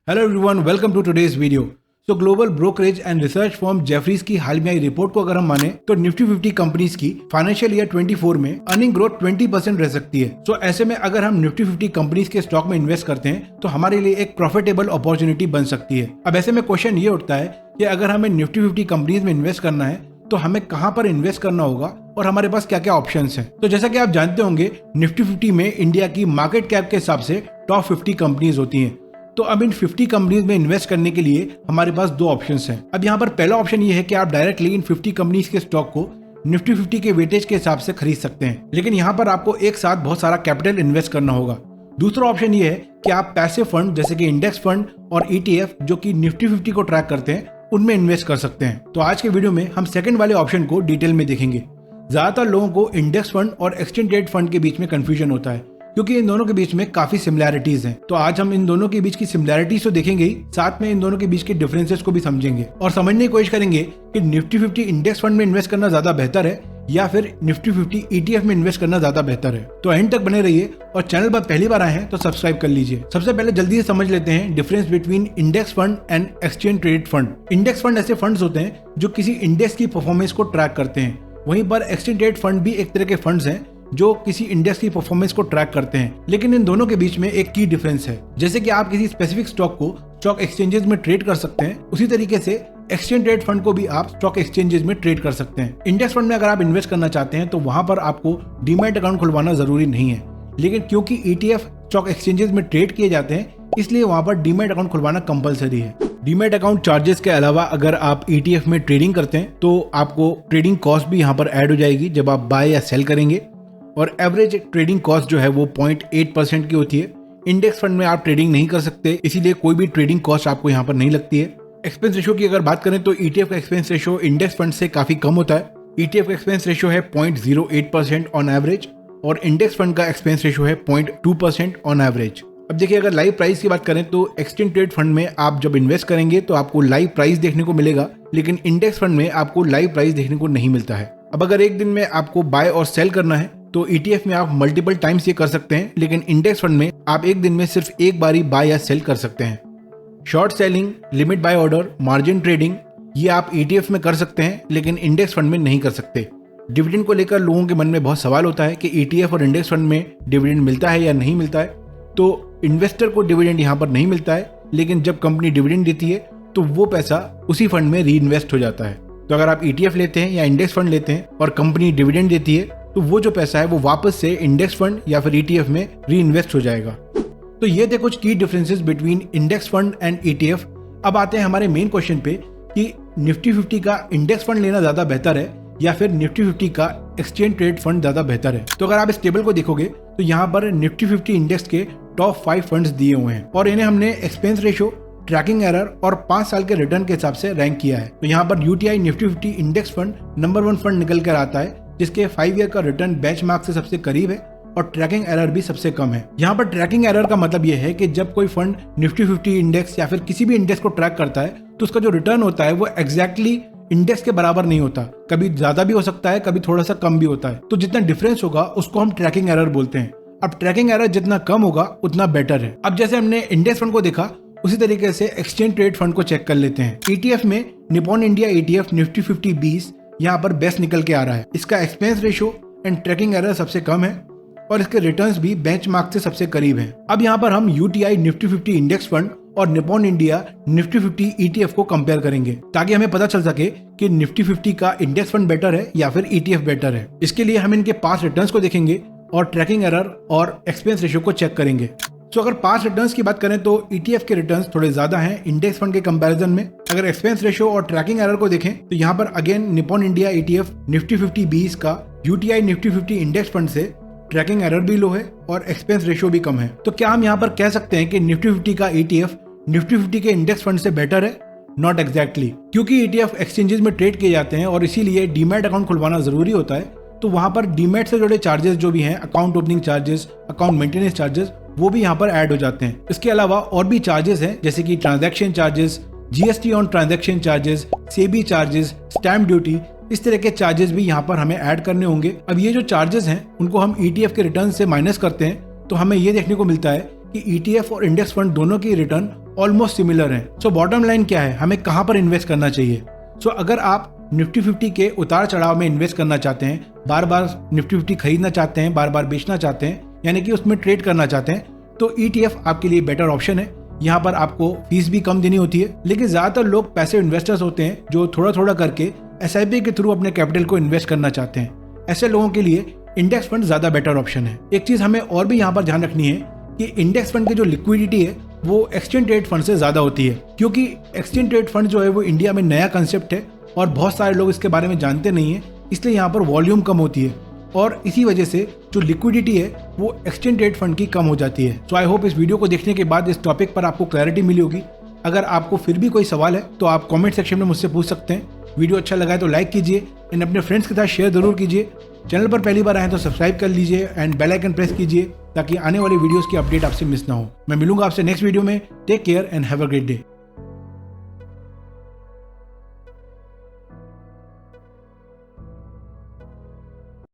Hello everyone, welcome to today's video. तो global brokerage and research firm Jefferies की हाल में आई रिपोर्ट को अगर हम माने तो निफ्टी 50 कंपनीज की फाइनेंशियल ईयर 24 में अर्निंग ग्रोथ 20% रह सकती है। तो ऐसे में अगर हम निफ्टी 50 कंपनीज के स्टॉक में इन्वेस्ट करते हैं तो हमारे लिए एक प्रॉफिटेबल अपॉर्चुनिटी बन सकती है। अब ऐसे में क्वेश्चन ये उठता है कि अगर हमें निफ्टी 50 कंपनीज में इन्वेस्ट करना है तो हमें कहां पर इन्वेस्ट करना होगा और हमारे पास क्या क्या ऑप्शंस हैं। तो जैसा कि आप जानते होंगे, निफ्टी 50 में इंडिया की मार्केट कैप के हिसाब से टॉप 50 कंपनीज होती हैं। तो अब इन 50 कंपनीज में इन्वेस्ट करने के लिए हमारे पास दो ऑप्शंस हैं। अब यहाँ पर पहला ऑप्शन ये है कि आप डायरेक्टली इन 50 कंपनीज के स्टॉक को निफ्टी 50 के वेटेज के हिसाब से खरीद सकते हैं, लेकिन यहाँ पर आपको एक साथ बहुत सारा कैपिटल इन्वेस्ट करना होगा। दूसरा ऑप्शन ये है कि आप पैसिव फंड जैसे कि इंडेक्स फंड और ETF जो कि निफ्टी 50 को ट्रैक करते हैं उनमें इन्वेस्ट कर सकते हैं। तो आज के वीडियो में हम सेकंड वाले ऑप्शन को डिटेल में देखेंगे। ज्यादातर लोगों को इंडेक्स फंड और एक्सचेंज ट्रेड फंड के बीच में कंफ्यूजन होता है क्योंकि इन दोनों के बीच में काफी सिमिलैरिटीज हैं। तो आज हम इन दोनों के बीच की सिमिलैरिटीज तो देखेंगे ही, साथ में इन दोनों के बीच के डिफरेंसेस को भी समझेंगे और समझने की कोशिश करेंगे कि निफ्टी 50 इंडेक्स फंड में इन्वेस्ट करना ज्यादा बेहतर है या फिर निफ्टी 50 ETF में इन्वेस्ट करना ज्यादा बेहतर है। तो एंड तक बने रहिए और चैनल पर पहली बार आए हैं तो सब्सक्राइब कर लीजिए। सबसे पहले जल्दी से समझ लेते हैं difference between index fund and exchange traded fund. Index fund ऐसे फंड्स होते हैं जो किसी इंडेक्स की परफॉर्मेंस को ट्रैक करते हैं, वहीं पर एक्सचेंज ट्रेडेड फंड भी एक तरह के फंड्स हैं जो किसी इंडेक्स की परफॉर्मेंस को ट्रैक करते हैं। लेकिन इन दोनों के बीच में एक की डिफरेंस है। जैसे कि आप किसी स्पेसिफिक स्टॉक को स्टॉक एक्सचेंजेस में ट्रेड कर सकते हैं, उसी तरीके से एक्सचेंज ट्रेड फंड को भी आप स्टॉक एक्सचेंजेस में ट्रेड कर सकते हैं। इंडेक्स फंड में अगर आप इन्वेस्ट करना चाहते हैं तो वहां पर आपको डीमैट अकाउंट खुलवाना जरूरी नहीं है, लेकिन क्योंकि ETF स्टॉक एक्सचेंजेस में ट्रेड किए जाते हैं इसलिए वहां पर डीमैट अकाउंट खुलवाना कंपलसरी है। डीमैट अकाउंट चार्जेस के अलावा अगर आप ETF में ट्रेडिंग करते हैं तो आपको ट्रेडिंग कॉस्ट भी यहाँ पर ऐड हो जाएगी जब आप बाय या सेल करेंगे, और एवरेज ट्रेडिंग कॉस्ट जो है वो 0.8% की होती है। इंडेक्स फंड में आप ट्रेडिंग नहीं कर सकते, इसीलिए कोई भी ट्रेडिंग कॉस्ट आपको यहाँ पर नहीं लगती है। एक्सपेंस रेशियो की अगर बात करें तो ETF का एक्सपेंस रेशियो इंडेक्स फंड से काफी कम होता है। ETF का एक्सपेंस रेशियो है 0.08% ऑन एवरेज और इंडेक्स फंड का एक्सपेंस रेशियो है 0.2% ऑन एवरेज। अब देखिए, अगर लाइव प्राइस की बात करें तो एक्सचेंज ट्रेड फंड में आप जब इन्वेस्ट करेंगे तो आपको लाइव प्राइस देखने को मिलेगा, लेकिन इंडेक्स फंड में आपको लाइव प्राइस देखने को नहीं मिलता है। अब अगर एक दिन में आपको बाय और सेल करना है तो ETF में आप मल्टीपल टाइम्स ये कर सकते हैं, लेकिन इंडेक्स फंड में आप एक दिन में सिर्फ एक बार ही बाय या सेल कर सकते हैं। Short selling, limit buy order, margin trading ये आप ETF में कर सकते हैं, लेकिन इंडेक्स फंड में नहीं कर सकते। डिविडेंड को लेकर लोगों के मन में बहुत सवाल होता है कि ETF और इंडेक्स फंड में डिविडेंड मिलता है या नहीं मिलता है। तो इन्वेस्टर को डिविडेंड यहाँ पर नहीं मिलता है, लेकिन जब कंपनी डिविडेंड देती है तो वो पैसा उसी फंड में री इन्वेस्ट हो जाता है। तो अगर आप ETF लेते हैं या इंडेक्स फंड लेते हैं और कंपनी डिविडेंड देती है तो वो जो पैसा है वो वापस से इंडेक्स फंड या फिर ETF में री इन्वेस्ट हो जाएगा। तो ये थे कुछ की differences between index fund and ETF। अब आते हैं हमारे मेन क्वेश्चन पे कि निफ्टी 50 का इंडेक्स फंड लेना ज्यादा बेहतर है या फिर निफ्टी 50 का एक्सचेंज ट्रेड फंड ज्यादा बेहतर है। तो अगर आप इस टेबल को देखोगे तो यहाँ पर निफ्टी 50 इंडेक्स के टॉप 5 फंड्स दिए हुए हैं और इन्हें हमने एक्सपेंस रेशियो, ट्रैकिंग एरर और 5 साल के रिटर्न के हिसाब से रैंक किया है। तो यहाँ पर UTI Nifty 50 index fund number 1 fund निकल कर आता है, जिसके 5 ईयर का रिटर्न बेंचमार्क से सबसे करीब है और ट्रैकिंग एरर भी सबसे कम है। यहाँ पर ट्रैकिंग एरर का मतलब यह है कि जब कोई फंड निफ्टी 50 इंडेक्स या फिर किसी भी इंडेक्स को ट्रैक करता है तो उसका जो रिटर्न होता है वो एग्जैक्टली इंडेक्स के बराबर नहीं होता, कभी ज्यादा भी हो सकता है, कभी थोड़ा सा कम भी होता है। तो जितना डिफरेंस होगा उसको हम ट्रैकिंग एरर बोलते हैं। अब ट्रैकिंग एरर जितना कम होगा उतना बेटर है। अब जैसे हमने इंडेक्स फंड को देखा उसी तरीके से एक्सचेंज ट्रेड फंड को चेक कर लेते हैं। ETF में निप्पॉन इंडिया ETF निफ्टी 50 20 यहाँ पर बेस्ट निकल के आ रहा है। इसका expense ratio and tracking error सबसे कम है और इसके रिटर्न्स भी बेंचमार्क से सबसे करीब हैं। अब यहाँ पर हम UTI निफ्टी 50 इंडेक्स फंड और निप्पॉन इंडिया निफ्टी 50 ETF को कंपेयर करेंगे ताकि हमें पता चल सके कि निफ्टी 50 का इंडेक्स फंड बेटर है या फिर ETF बेटर है। इसके लिए हम इनके पास रिटर्न्स को देखेंगे और ट्रैकिंग एरर और एक्सपेंस रेशियो को चेक करेंगे। तो अगर पास रिटर्न्स की बात करें तो ETF के रिटर्न्स थोड़े ज्यादा हैं इंडेक्स फंड के कंपैरिजन में। अगर एक्सपेंस रेशियो और ट्रैकिंग एरर को देखें तो यहाँ पर again Nippon India ETF Nifty 50 20 का UTI निफ्टी 50 इंडेक्स फंड से ट्रैकिंग एरर भी लो है और एक्सपेंस रेशियो भी कम है। तो क्या हम यहाँ पर कह सकते हैं कि निफ्टी 50 का ETF निफ्टी 50 के इंडेक्स फंड से बेटर है? नॉट एग्जैक्टली, क्योंकि ETF एक्सचेंजेस में ट्रेड किए जाते हैं और इसीलिए डीमैट अकाउंट खुलवाना जरूरी होता है। तो वहां पर डीमैट से जुड़े चार्जेस जो भी हैं, account opening charges, account maintenance charges, वो भी यहाँ पर ऐड हो जाते हैं। इसके अलावा और भी चार्जेस हैं जैसे कि transaction charges, GST on transaction charges, SEBI charges, stamp duty, इस तरह के चार्जेस भी यहाँ पर हमें ऐड करने होंगे। अब ये जो चार्जेस हैं उनको हम ETF के रिटर्न से माइनस करते हैं तो हमें ये देखने को मिलता है कि ETF और इंडेक्स फंड दोनों की रिटर्न ऑलमोस्ट सिमिलर हैं। सो बॉटम लाइन क्या है, हमें कहाँ पर इन्वेस्ट करना चाहिए? सो अगर आप निफ्टी 50 के उतार चढ़ाव में इन्वेस्ट करना चाहते हैं, बार बार निफ्टी 50 खरीदना चाहते हैं, बार बार बेचना चाहते हैं, यानी कि उसमें ट्रेड करना चाहते हैं, तो ETF आपके लिए बेटर ऑप्शन है। यहाँ पर आपको फीस भी कम देनी होती है। लेकिन ज्यादातर लोग पैसिव इन्वेस्टर्स होते हैं जो थोड़ा थोड़ा करके SIP के थ्रू अपने कैपिटल को इन्वेस्ट करना चाहते हैं। ऐसे लोगों के लिए इंडेक्स फंड ज्यादा बेटर ऑप्शन है। एक चीज हमें और भी यहाँ पर ध्यान रखनी है कि इंडेक्स फंड की जो लिक्विडिटी है वो एक्सचेंज ट्रेड फंड से ज्यादा होती है, क्योंकि एक्सचेंज ट्रेड फंड जो है वो इंडिया में नया कंसेप्ट है और बहुत सारे लोग इसके बारे में जानते नहीं है, इसलिए यहाँ पर वॉल्यूम कम होती है और इसी वजह से जो लिक्विडिटी है वो एक्सचेंज ट्रेड फंड की कम हो जाती है। सो आई होप इस वीडियो को देखने के बाद इस टॉपिक पर आपको क्लैरिटी मिली होगी। अगर आपको फिर भी कोई सवाल है तो आप कमेंट सेक्शन में मुझसे पूछ सकते हैं। वीडियो अच्छा लगा है तो लाइक कीजिए एंड अपने फ्रेंड्स के साथ शेयर जरूर कीजिए। चैनल पर पहली बार आए तो सब्सक्राइब कर लीजिए एंड बेल आइकन प्रेस कीजिए ताकि आने वाली वीडियोस की अपडेट आपसे मिस ना हो। मैं मिलूंगा आपसे नेक्स्ट वीडियो में। Take care and have a great day.